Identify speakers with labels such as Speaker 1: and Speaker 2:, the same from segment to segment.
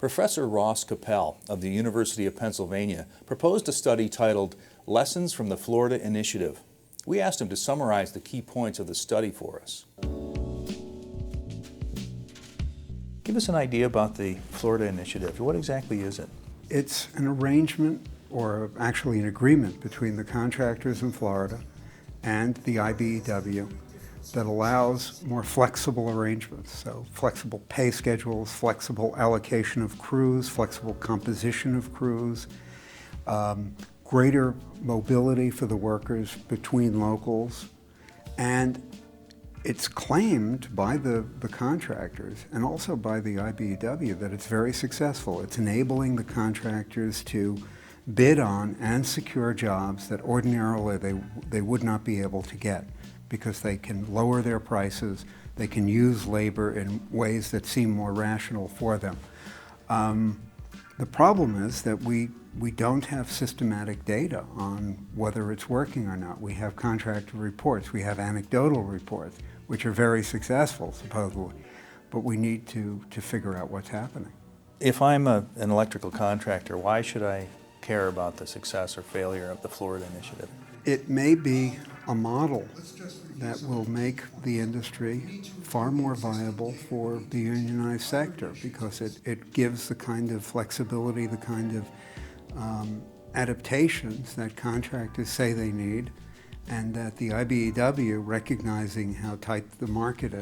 Speaker 1: Professor Ross Koppel of the University of Pennsylvania proposed a study titled Lessons from the Florida Initiative. We asked him to summarize the key points of the study for us. Give us an idea about the Florida Initiative. What exactly is it?
Speaker 2: It's an arrangement, or actually an agreement, between the contractors in Florida and the IBEW that allows more flexible arrangements. So flexible pay schedules, flexible allocation of crews, flexible composition of crews, greater mobility for the workers between locals, and it's claimed by the contractors and also by the IBEW that it's very successful. It's enabling the contractors to bid on and secure jobs that ordinarily they would not be able to get, because they can lower their prices, they can use labor in ways that seem more rational for them. The problem is that we don't have systematic data on whether it's working or not. We have contractor reports, we have anecdotal reports, which are very successful, supposedly, but we need to figure out what's happening.
Speaker 1: If I'm an electrical contractor, why should I care about the success or failure of the Florida Initiative?
Speaker 2: It may be a model that will make the industry far more viable for the unionized sector, because it gives the kind of flexibility, the kind of adaptations that contractors say they need, and that the IBEW, recognizing how tight the market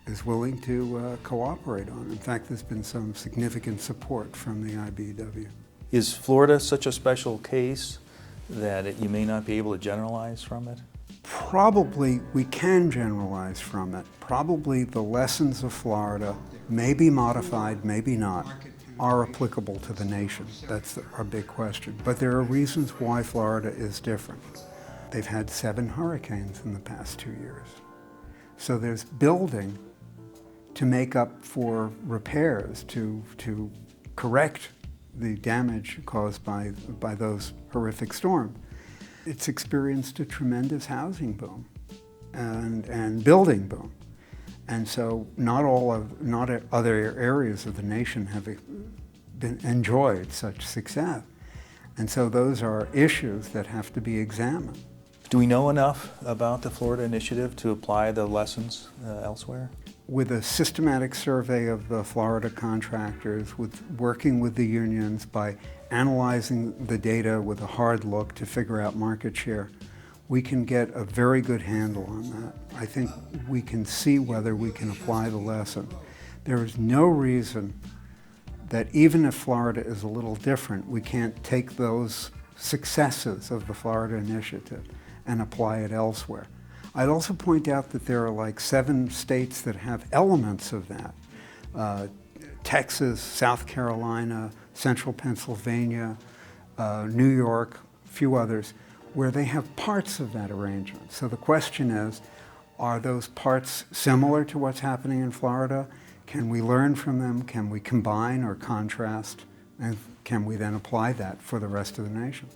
Speaker 2: is willing to cooperate on. In fact, there's been some significant support from the IBEW.
Speaker 1: Is Florida such a special case that you may not be able to generalize from it?
Speaker 2: Probably we can generalize from it. Probably the lessons of Florida, may be modified, maybe not, are applicable to the nation. That's our big question. But there are reasons why Florida is different. They've had 7 hurricanes in the past 2 years. So there's building to make up for repairs, to correct the damage caused by those horrific storms. It's experienced a tremendous housing boom and building boom. And so not other areas of the nation have enjoyed such success. And so those are issues that have to be examined.
Speaker 1: Do we know enough about the Florida Initiative to apply the lessons elsewhere?
Speaker 2: With a systematic survey of the Florida contractors, with working with the unions, by analyzing the data with a hard look to figure out market share, we can get a very good handle on that. I think we can see whether we can apply the lesson. There is no reason that even if Florida is a little different, we can't take those successes of the Florida Initiative and apply it elsewhere. I'd also point out that there are like 7 states that have elements of that. Texas, South Carolina, Central Pennsylvania, New York, a few others, where they have parts of that arrangement. So the question is, are those parts similar to what's happening in Florida? Can we learn from them? Can we combine or contrast? And can we then apply that for the rest of the nation?